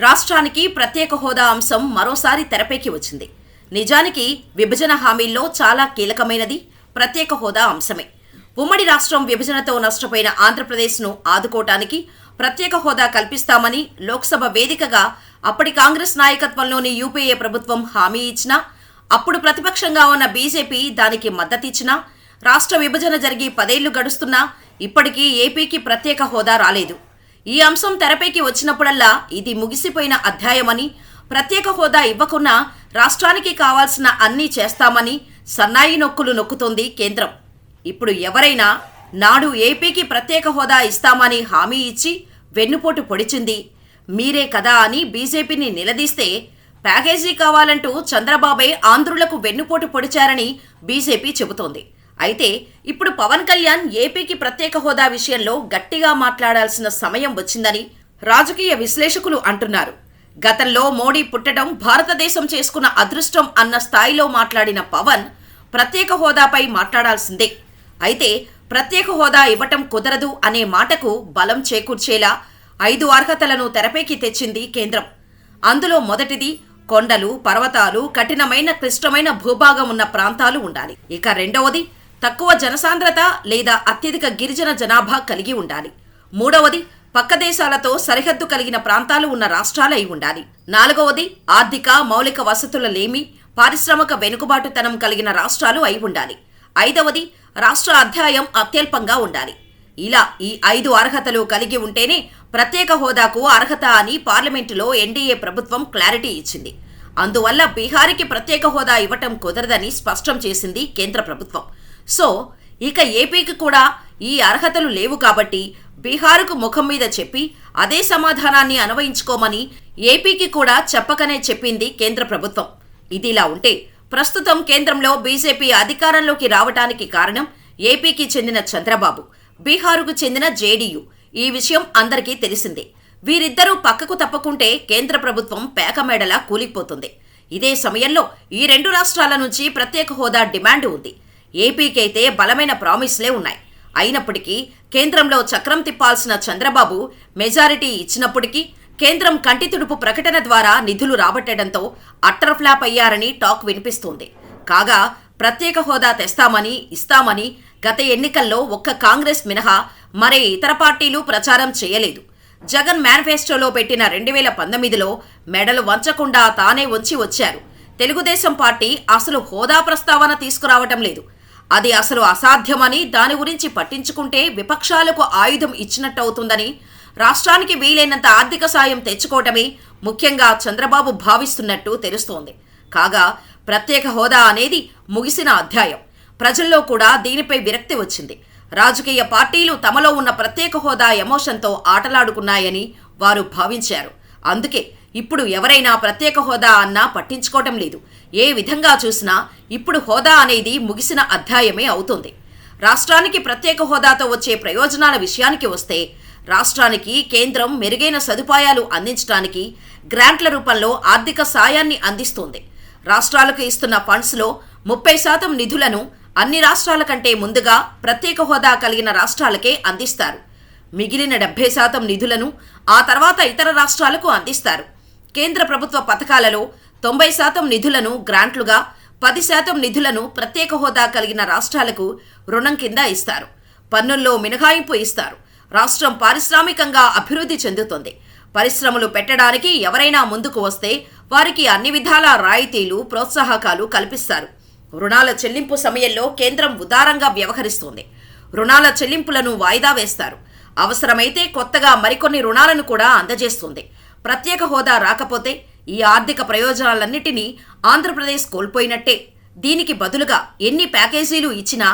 రాష్ట్రానికి ప్రత్యేక హోదా అంశం మరోసారి తెరపైకి వచ్చింది. నిజానికి విభజన హామీల్లో చాలా కీలకమైనది ప్రత్యేక హోదా అంశమే. ఉమ్మడి రాష్ట్రం విభజనతో నష్టపోయిన ఆంధ్రప్రదేశ్ను ఆదుకోవటానికి ప్రత్యేక హోదా కల్పిస్తామని లోక్సభ వేదికగా అప్పటి కాంగ్రెస్ నాయకత్వంలోని యూపీఏ ప్రభుత్వం హామీ ఇచ్చినా, అప్పుడు ప్రతిపక్షంగా ఉన్న బీజేపీ దానికి మద్దతిచ్చినా, రాష్ట్ర విభజన జరిగి 10 ఏళ్లు గడుస్తున్నా ఇప్పటికీ ఏపీకి ప్రత్యేక హోదా రాలేదు. ఈ అంశం తెరపైకి వచ్చినప్పుడల్లా ఇది ముగిసిపోయిన అధ్యాయమని, ప్రత్యేక హోదా ఇవ్వకున్నా రాష్ట్రానికి కావాల్సిన అన్నీ చేస్తామని సన్నాయి నొక్కులు నొక్కుతోంది కేంద్రం. ఇప్పుడు ఎవరైనా నాడు ఏపీకి ప్రత్యేక హోదా ఇస్తామని హామీ ఇచ్చి వెన్నుపోటు పొడిచింది మీరే కదా అని బీజేపీని నిలదీస్తే, ప్యాకేజీ కావాలంటూ చంద్రబాబే ఆంధ్రులకు వెన్నుపోటు పొడిచారని బీజేపీ చెబుతోంది. అయితే ఇప్పుడు పవన్ కళ్యాణ్ ఏపీకి ప్రత్యేక హోదా విషయంలో గట్టిగా మాట్లాడాల్సిన సమయం వచ్చిందని రాజకీయ విశ్లేషకులు అంటున్నారు. గతంలో మోడీ పుట్టడం భారతదేశం చేసుకున్న అదృష్టం అన్న స్థాయిలో మాట్లాడిన పవన్ ప్రత్యేక హోదాపై మాట్లాడాల్సిందే. అయితే ప్రత్యేక హోదా ఇవ్వటం కుదరదు అనే మాటకు బలం చేకూర్చేలా 5 అర్హతలను తెరపైకి తెచ్చింది కేంద్రం. అందులో మొదటిది కొండలు, పర్వతాలు, కఠినమైన క్లిష్టమైన భూభాగం ఉన్న ప్రాంతాలు ఉండాలి. ఇక రెండవది తక్కువ జనసాంద్రత లేదా అత్యధిక గిరిజన జనాభా కలిగి ఉండాలి. మూడవది పక్క దేశాలతో సరిహద్దు కలిగిన ప్రాంతాలు ఉన్న రాష్ట్రాలు అయి ఉండాలి. నాలుగవది ఆర్థిక మౌలిక వసతుల లేమి, పారిశ్రామిక వెనుకబాటుతనం కలిగిన రాష్ట్రాలు అయి ఉండాలి. ఐదవది రాష్ట్ర ఆదాయం అత్యల్పంగా ఉండాలి. ఇలా ఈ 5 అర్హతలు కలిగి ఉంటేనే ప్రత్యేక హోదాకు అర్హత అని పార్లమెంటులో ఎన్డీఏ ప్రభుత్వం క్లారిటీ ఇచ్చింది. అందువల్ల బీహార్కి ప్రత్యేక హోదా ఇవ్వటం కుదరదని స్పష్టం చేసింది కేంద్ర ప్రభుత్వం. సో ఇక ఏపీకి కూడా ఈ అర్హతలు లేవు కాబట్టి బీహార్కు ముఖం మీద చెప్పి అదే సమాధానాన్ని అన్వయించుకోమని ఏపీకి కూడా చెప్పకనే చెప్పింది కేంద్ర ప్రభుత్వం. ఇదిలా ఉంటే ప్రస్తుతం కేంద్రంలో బీజేపీ అధికారంలోకి రావటానికి కారణం ఏపీకి చెందిన చంద్రబాబు, బీహారుకు చెందిన జేడీయూ. ఈ విషయం అందరికీ తెలిసిందే. వీరిద్దరూ పక్కకు తప్పకుంటే కేంద్ర ప్రభుత్వం పేకమేడలా కూలిపోతుంది. ఇదే సమయంలో ఈ 2 రాష్ట్రాల నుంచి ప్రత్యేక హోదా డిమాండ్ ఉంది. ఏపీకైతే బలమైన ప్రామిస్లే ఉన్నాయి. అయినప్పటికీ కేంద్రంలో చక్రం తిప్పాల్సిన చంద్రబాబు మెజారిటీ ఇచ్చినప్పటికీ కేంద్రం కంటితుడుపు ప్రకటన ద్వారా నిధులు రాబట్టడంతో అట్టర్ ఫ్లాప్ అయ్యారని టాక్ వినిపిస్తోంది. కాగా ప్రత్యేక హోదా తెస్తామని, ఇస్తామని గత ఎన్నికల్లో ఒక్క కాంగ్రెస్ మినహా మరే ఇతర పార్టీలు ప్రచారం చేయలేదు. జగన్ మేనిఫెస్టోలో పెట్టిన 2019లో మెడలు వంచకుండా తానే వచ్చి వచ్చారు. తెలుగుదేశం పార్టీ అసలు హోదా ప్రస్తావన తీసుకురావటం లేదు. అది అసలు అసాధ్యమని, దాని గురించి పట్టించుకుంటే విపక్షాలకు ఆయుధం ఇచ్చినట్టవుతుందని, రాష్ట్రానికి వీలైనంత ఆర్థిక సాయం తెచ్చుకోవటమే ముఖ్యంగా చంద్రబాబు భావిస్తున్నట్టు తెలుస్తోంది. కాగా ప్రత్యేక హోదా అనేది ముగిసిన అధ్యాయం. ప్రజల్లో కూడా దీనిపై విరక్తి వచ్చింది. రాజకీయ పార్టీలు తమలో ఉన్న ప్రత్యేక హోదా ఎమోషన్తో ఆటలాడుకున్నాయని వారు భావించారు. అందుకే ఇప్పుడు ఎవరైనా ప్రత్యేక హోదా అన్నా పట్టించుకోవటం లేదు. ఏ విధంగా చూసినా ఇప్పుడు హోదా అనేది ముగిసిన అధ్యాయమే అవుతుంది. రాష్ట్రానికి ప్రత్యేక హోదాతో వచ్చే ప్రయోజనాల విషయానికి వస్తే, రాష్ట్రానికి కేంద్రం మెరుగైన సదుపాయాలు అందించడానికి గ్రాంట్ల రూపంలో ఆర్థిక సాయాన్ని అందిస్తోంది. రాష్ట్రాలకు ఇస్తున్న ఫండ్స్లో 30% నిధులను అన్ని రాష్ట్రాల కంటే ముందుగా ప్రత్యేక హోదా కలిగిన రాష్ట్రాలకే అందిస్తారు. మిగిలిన 70% నిధులను ఆ తర్వాత ఇతర రాష్ట్రాలకు అందిస్తారు. కేంద్ర ప్రభుత్వ పథకాలలో 90% నిధులను గ్రాంట్లుగా, 10% నిధులను ప్రత్యేక హోదా కలిగిన రాష్ట్రాలకు రుణం కింద ఇస్తారు. పన్నుల్లో మినహాయింపు ఇస్తారు. రాష్ట్రం పారిశ్రామికంగా అభివృద్ధి చెందుతుంది. పరిశ్రమలు పెట్టడానికి ఎవరైనా ముందుకు వస్తే వారికి అన్ని విధాల రాయితీలు, ప్రోత్సాహకాలు కల్పిస్తారు. రుణాల చెల్లింపు సమయంలో కేంద్రం ఉదారంగా వ్యవహరిస్తుంది. రుణాల చెల్లింపులను వాయిదా వేస్తారు. అవసరమైతే కొత్తగా మరికొన్ని రుణాలను కూడా అందజేస్తుంది. ప్రత్యేక హోదా రాకపోతే ఈ ఆర్థిక ప్రయోజనాలన్నిటినీ ఆంధ్రప్రదేశ్ కోల్పోయినట్టే. దీనికి బదులుగా ఎన్ని ప్యాకేజీలు ఇచ్చినా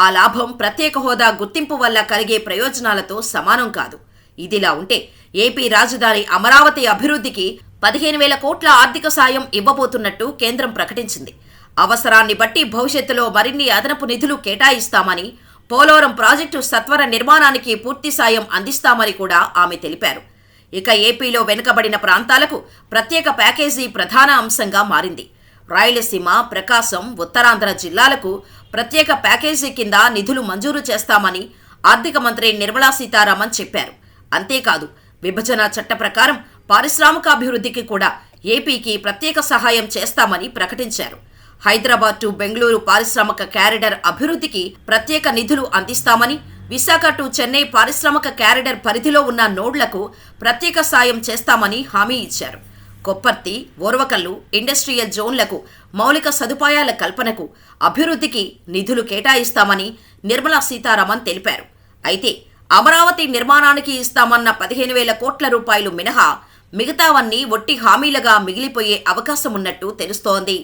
ఆ లాభం ప్రత్యేక హోదా గుర్తింపు వల్ల కలిగే ప్రయోజనాలతో సమానం కాదు. ఇదిలా ఉంటే ఏపీ రాజధాని అమరావతి అభివృద్ధికి 15,000 కోట్ల ఆర్థిక సాయం ఇవ్వబోతున్నట్టు కేంద్రం ప్రకటించింది. అవసరాన్ని బట్టి భవిష్యత్తులో మరిన్ని అదనపు నిధులు కేటాయిస్తామని, పోలవరం ప్రాజెక్టు సత్వర నిర్మాణానికి పూర్తి సాయం అందిస్తామని కూడా ఆమె తెలిపారు. ఇక ఏపీలో వెనుకబడిన ప్రాంతాలకు ప్రత్యేక ప్యాకేజీ ప్రధాన అంశంగా మారింది. రాయలసీమ, ప్రకాశం, ఉత్తరాంధ్ర జిల్లాలకు ప్రత్యేక ప్యాకేజీ కింద నిధులు మంజూరు చేస్తామని ఆర్థిక మంత్రి నిర్మలా సీతారామన్ చెప్పారు. అంతేకాదు విభజన చట్ట ప్రకారం పారిశ్రామికాభివృద్ధికి కూడా ఏపీకి ప్రత్యేక సహాయం చేస్తామని ప్రకటించారు. హైదరాబాద్ టు బెంగళూరు పారిశ్రామిక కారిడార్ అభివృద్ధికి ప్రత్యేక నిధులు అందిస్తామని, విశాఖ టు చెన్నై పారిశ్రామిక కారిడార్ పరిధిలో ఉన్న నోడ్లకు ప్రత్యేక సాయం చేస్తామని హామీ ఇచ్చారు. కొప్పర్తి, ఓర్వకల్లు ఇండస్ట్రియల్ జోన్లకు మౌలిక సదుపాయాల కల్పనకు, అభివృద్ధికి నిధులు కేటాయిస్తామని నిర్మలా సీతారామన్ తెలిపారు. అయితే అమరావతి నిర్మాణానికి ఇస్తామన్న 15,000 కోట్ల రూపాయలు మినహా మిగతావన్నీ ఒట్టి హామీలుగా మిగిలిపోయే అవకాశం ఉన్నట్టు తెలుస్తోంది.